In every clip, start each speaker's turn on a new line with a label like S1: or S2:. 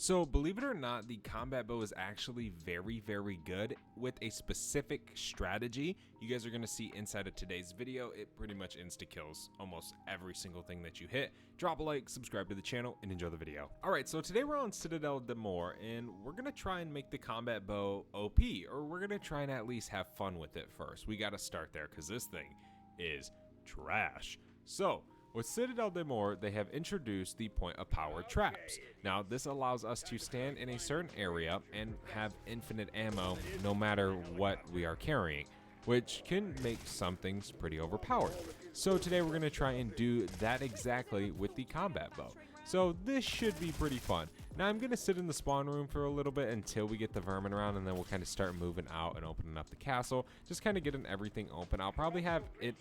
S1: So believe it or not, the combat bow is actually very good with a specific strategy you guys are going to see inside of today's video. It pretty much insta-kills almost every single thing that you hit. Drop a like, subscribe to the channel, and enjoy the video. Alright, so today we're on Citadel de Mor, and we're going to try and make the combat bow OP, or we're going to try and at least have fun with it first. We got to start there, because this thing is trash. So, with Citadel de Mor, they have introduced the point of power traps. Now, this allows us to stand in a certain area and have infinite ammo no matter what we are carrying, which can make some things pretty overpowered. So today we're going to try and do that exactly with the combat bow. So this should be pretty fun. Now I'm going to sit in the spawn room for a little bit until we get the vermin around, and then we'll kind of start moving out and opening up the castle. Just kind of getting everything open. I'll probably have it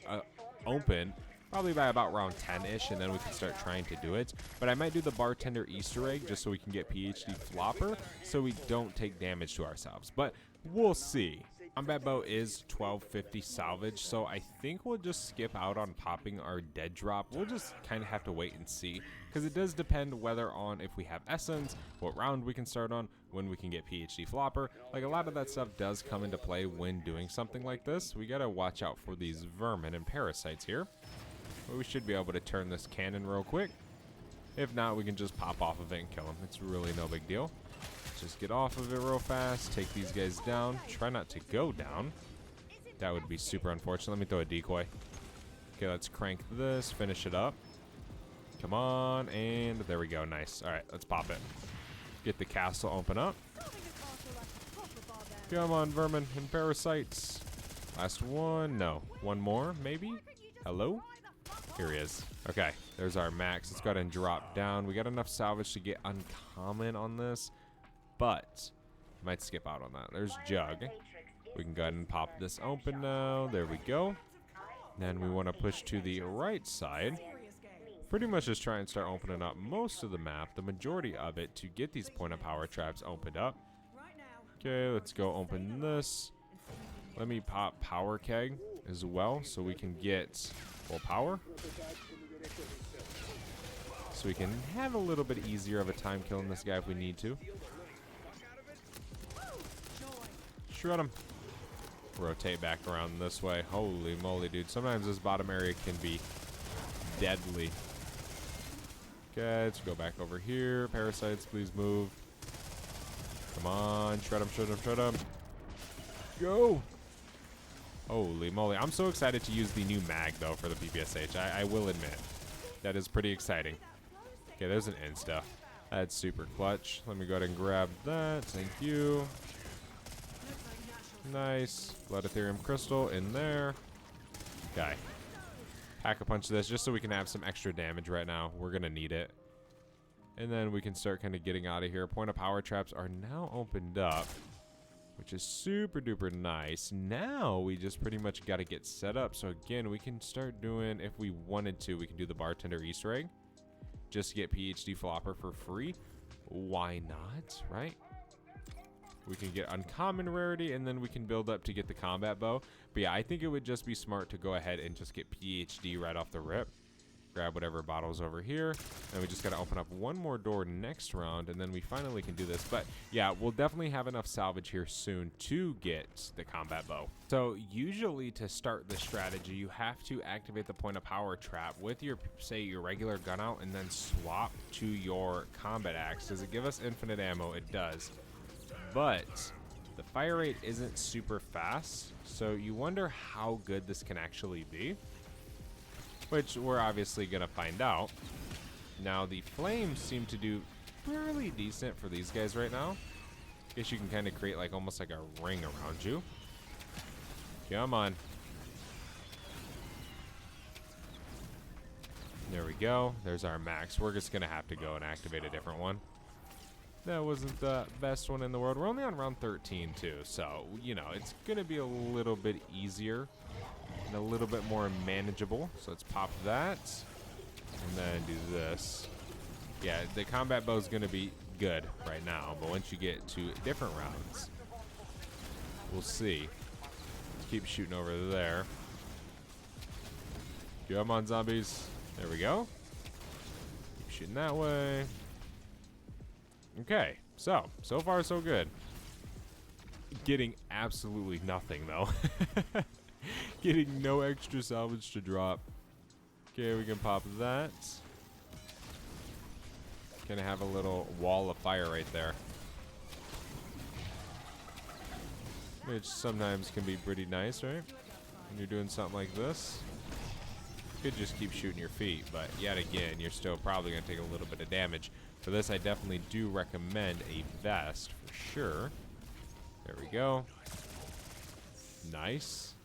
S1: open probably by about round 10-ish, and then we can start trying to do it. But I might do the bartender Easter egg just so we can get PhD flopper so we don't take damage to ourselves. But we'll see. Combat bow is 1250 salvage, so I think we'll just skip out on popping our dead drop. We'll just kind of have to wait and see, because it does depend whether on if we have essence, what round we can start on, when we can get PhD flopper. Like, a lot of that stuff does come into play when doing something like this. We gotta watch out for these vermin and parasites here. But we should be able to turn this cannon real quick. If not, we can just pop off of it and kill them. It's really no big deal. Just get off of it real fast. Take these guys down. Try not to go down. That would be super unfortunate. Let me throw a decoy. Okay, let's crank this. Finish it up. Come on. And there we go. Nice. All right, let's pop it. Get the castle open up. Come on, vermin and parasites. Last one. No. One more, maybe? Hello? Here he is. Okay, there's our max. Let's go ahead and drop down. We got enough salvage to get uncommon on this, but might skip out on that. There's Jug. We can go ahead and pop this open now. There we go. Then we want to push to the right side. Pretty much just try and start opening up most of the map, the majority of it, to get these point of power traps opened up. Okay, let's go open this. Let me pop power keg as well so we can get full power. So we can have a little bit easier of a time killing this guy if we need to. Shred him. Rotate back around this way. Holy moly, dude. Sometimes this bottom area can be deadly. Okay, let's go back over here. Parasites, please move. Come on. Shred him, shred him, shred him. Go. Holy moly. I'm so excited to use the new mag, though, for the PPSH. I will admit. That is pretty exciting. Okay, there's an insta. That's super clutch. Let me go ahead and grab that. Thank you. Nice. Blood Ethereum Crystal in there. Okay. Pack a punch of this just so we can have some extra damage right now. We're going to need it. And then we can start kind of getting out of here. Point of power traps are now opened up, which is super duper nice. Now we just pretty much got to get set up. So again, we can start doing, if we wanted to, we can do the bartender Easter egg. Just to get PhD flopper for free. Why not, right? We can get uncommon rarity, and then we can build up to get the combat bow. But yeah, I think it would just be smart to go ahead and just get PhD right off the rip. Grab whatever bottle's over here, and we just got to open up one more door next round, and then we finally can do this. But yeah, we'll definitely have enough salvage here soon to get the combat bow. So usually to start the strategy, you have to activate the point of power trap with your, say, your regular gun out, and then swap to your combat axe. Does it give us infinite ammo? It does, but the fire rate isn't super fast, so you wonder how good this can actually be, which we're obviously going to find out. Now, the flames seem to do fairly decent for these guys right now. Guess you can kind of create like almost like a ring around you. Come on. There we go. There's our max. We're just going to have to go and activate a different one. That wasn't the best one in the world. We're only on round 13 too, so, you know, it's going to be a little bit easier and a little bit more manageable. So let's pop that and then do this. Yeah, the combat bow is going to be good right now, but once you get to different rounds, we'll see. Let's keep shooting over there. Come on, zombies. There we go. Keep shooting that way. Okay, so far so good. Getting absolutely nothing though. Getting no extra salvage to drop. Okay, we can pop that. Gonna have a little wall of fire right there, which sometimes can be pretty nice, right? When you're doing something like this. You could just keep shooting your feet, but yet again, you're still probably gonna take a little bit of damage. For this, I definitely do recommend a vest for sure. There we go. Nice.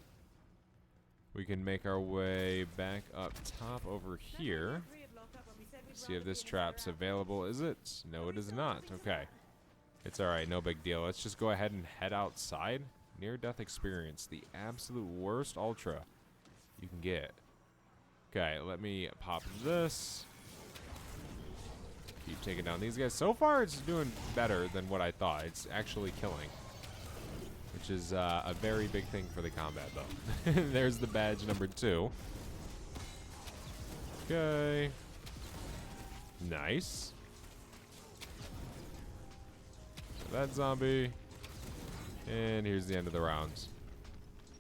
S1: We can make our way back up top over here. See if this trap's available. Is it? No, it is not. Okay. It's alright, no big deal. Let's just go ahead and head outside. Near-death experience. The absolute worst ultra you can get. Okay, let me pop this. Keep taking down these guys. So far, it's doing better than what I thought. It's actually killing, which is a very big thing for the combat bow. There's the badge number 2. Okay. Nice. So that zombie. And here's the end of the rounds.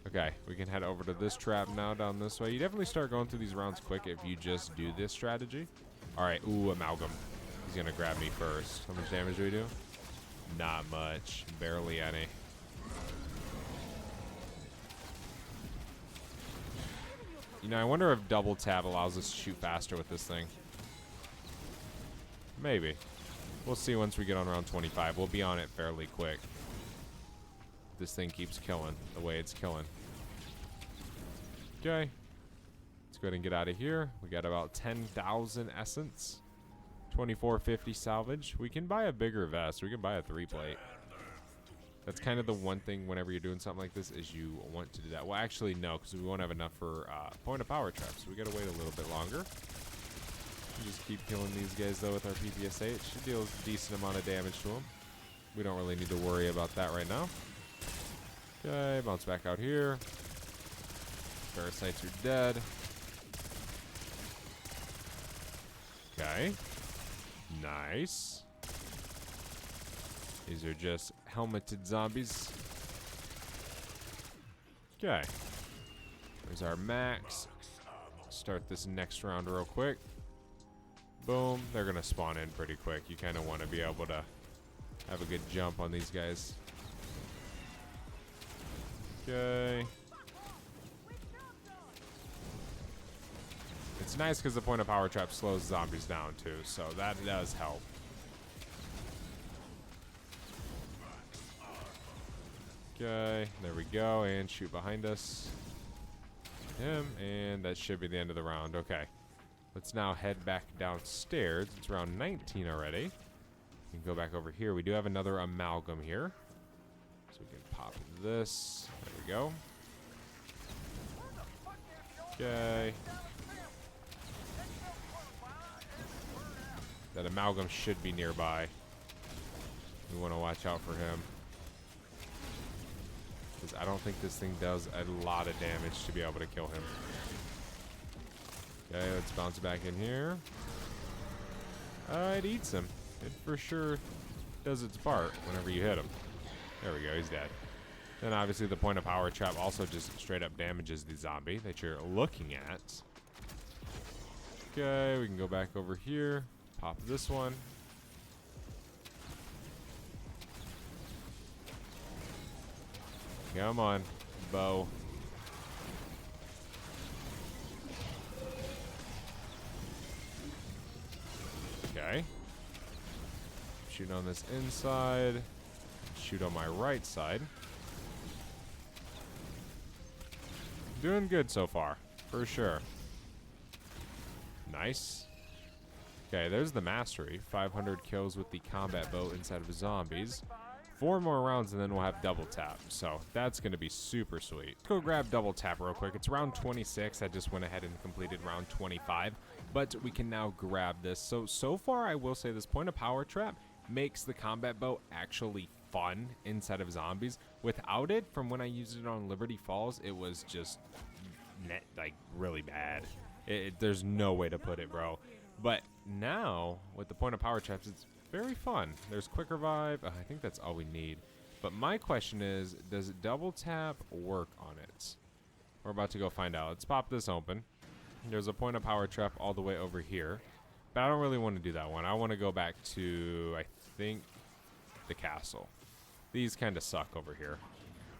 S1: Okay, we can head over to this trap now down this way. You definitely start going through these rounds quick if you just do this strategy. Alright, ooh, amalgam. He's gonna grab me first. How much damage do we do? Not much. Barely any. You know, I wonder if double tap allows us to shoot faster with this thing. Maybe. We'll see once we get on round 25. We'll be on it fairly quick. This thing keeps killing the way it's killing. Okay. Let's go ahead and get out of here. We got about 10,000 essence. 2450 salvage. We can buy a bigger vest. We can buy a 3-plate. That's kind of the one thing whenever you're doing something like this is you want to do that. Well, actually, no, because we won't have enough for point of power traps. So we got to wait a little bit longer. We just keep killing these guys, though, with our PPSH. It deals a decent amount of damage to them. We don't really need to worry about that right now. Okay, bounce back out here. Parasites are dead. Okay. Nice. These are just helmeted zombies. Okay. There's our max. Start this next round real quick. Boom. They're going to spawn in pretty quick. You kind of want to be able to have a good jump on these guys. Okay. It's nice because the point of power trap slows zombies down too, so that does help. Okay, there we go, and shoot behind us. Him, and that should be the end of the round. Okay, let's now head back downstairs. It's round 19 already. We can go back over here. We do have another amalgam here, so we can pop this. There we go. Okay. That amalgam should be nearby. We want to watch out for him, because I don't think this thing does a lot of damage to be able to kill him. Okay, let's bounce back in here. It eats him. It for sure does its part whenever you hit him. There we go, he's dead. Then obviously the point of power trap also just straight up damages the zombie that you're looking at. Okay, we can go back over here. Pop this one. Come on, bow. Okay. Shoot on this inside. Shoot on my right side. Doing good so far, for sure. Nice. Okay, there's the mastery. 500 kills with the combat bow inside of zombies. 4 more rounds and then we'll have double tap. So that's going to be super sweet. Let's go grab double tap real quick. It's round 26. I just went ahead and completed round 25. But we can now grab this. So far I will say this point of power trap makes the combat bow actually fun inside of zombies. Without it, from when I used it on Liberty Falls, it was just like really bad. There's no way to put it, bro. But now with the point of power traps, it's very fun. There's quick revive. I think that's all we need. But my question is, does double tap work on it? We're about to go find out. Let's pop this open. There's a point of power trap all the way over here. But I don't really want to do that one. I want to go back to, I think, the castle. These kind of suck over here.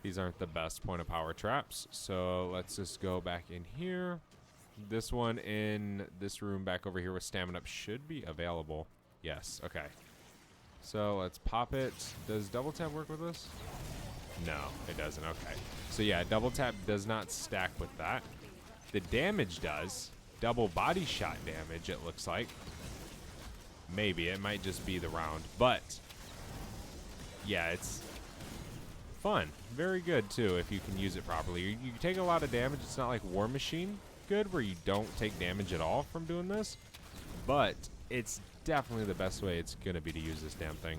S1: These aren't the best point of power traps. So let's just go back in here. This one in this room back over here with stamina up should be available. Yes, okay. So let's pop it. Does double tap work with this? No, it doesn't. Okay. So yeah, double tap does not stack with that. The damage does. Double body shot damage, it looks like. Maybe. It might just be the round. But yeah, it's fun. Very good, too, if you can use it properly. You take a lot of damage. It's not like War Machine good, where you don't take damage at all from doing this. But it's definitely the best way it's going to be to use this damn thing.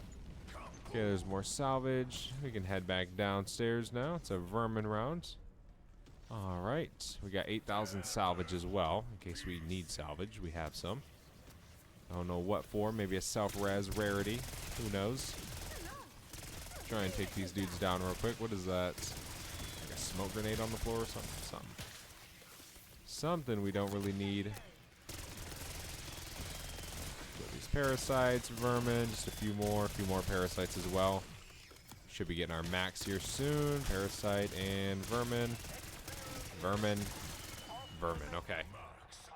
S1: Okay, there's more salvage. We can head back downstairs now. It's a vermin round. All right. We got 8,000 salvage as well, in case we need salvage. We have some. I don't know what for. Maybe a self-res rarity. Who knows? Try and take these dudes down real quick. What is that? Like a smoke grenade on the floor or something? Something we don't really need. These parasites, vermin, just a few more parasites as well. Should be getting our max here soon. Parasite and vermin. Vermin. Okay.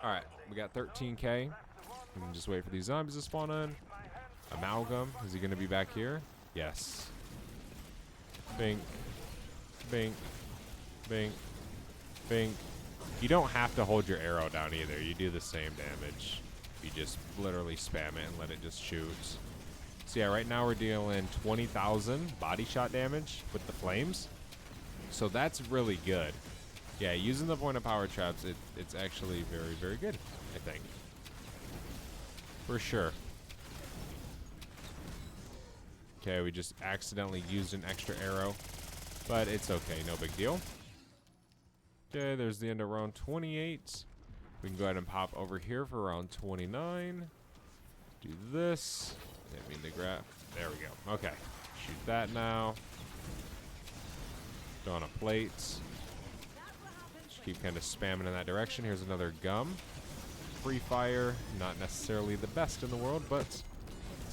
S1: Alright, we got 13k. We can just wait for these zombies to spawn in. Amalgam, is he going to be back here? Yes. Bink. Bink. Bink. Bink. You don't have to hold your arrow down either. You do the same damage. You just literally spam it and let it just shoot. So yeah, right now we're dealing 20,000 body shot damage with the flames. So that's really good. Yeah, using the point of power traps, it's actually very, very good, I think. For sure. Okay, we just accidentally used an extra arrow, but it's okay, no big deal. Okay, there's the end of round 28. We can go ahead and pop over here for round 29. Do this. Didn't mean to grab. There we go. Okay, shoot that now. Throw on a plate. Just keep kind of spamming in that direction. Here's another gum. Free fire, not necessarily the best in the world, but it's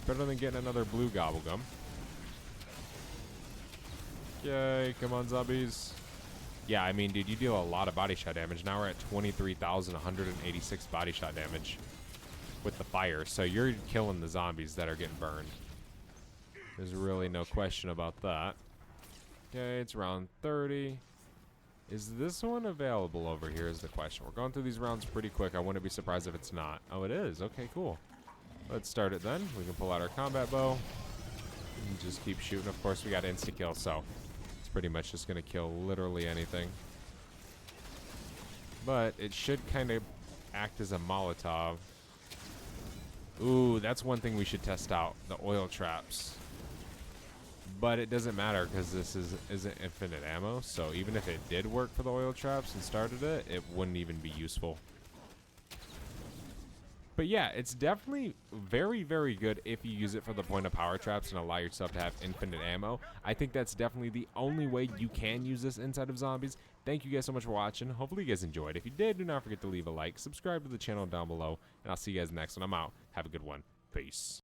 S1: better than getting another blue gobble gum. Yay, come on, zombies. Yeah, I mean, dude, you deal a lot of body shot damage. Now we're at 23,186 body shot damage with the fire. So you're killing the zombies that are getting burned. There's really no question about that. Okay, it's round 30. Is this one available over here is the question. We're going through these rounds pretty quick. I wouldn't be surprised if it's not. Oh, it is. Okay, cool. Let's start it then. We can pull out our combat bow and just keep shooting. Of course, we got insta-kill, so it's pretty much just going to kill literally anything. But it should kind of act as a Molotov. Ooh, that's one thing we should test out. The oil traps. But it doesn't matter because this isn't infinite ammo. So even if it did work for the oil traps and started it, it wouldn't even be useful. But yeah, it's definitely very, very good if you use it for the point of power traps and allow yourself to have infinite ammo. I think that's definitely the only way you can use this inside of zombies. Thank you guys so much for watching. Hopefully you guys enjoyed. If you did, do not forget to leave a like, subscribe to the channel down below, and I'll see you guys next one. I'm out. Have a good one. Peace.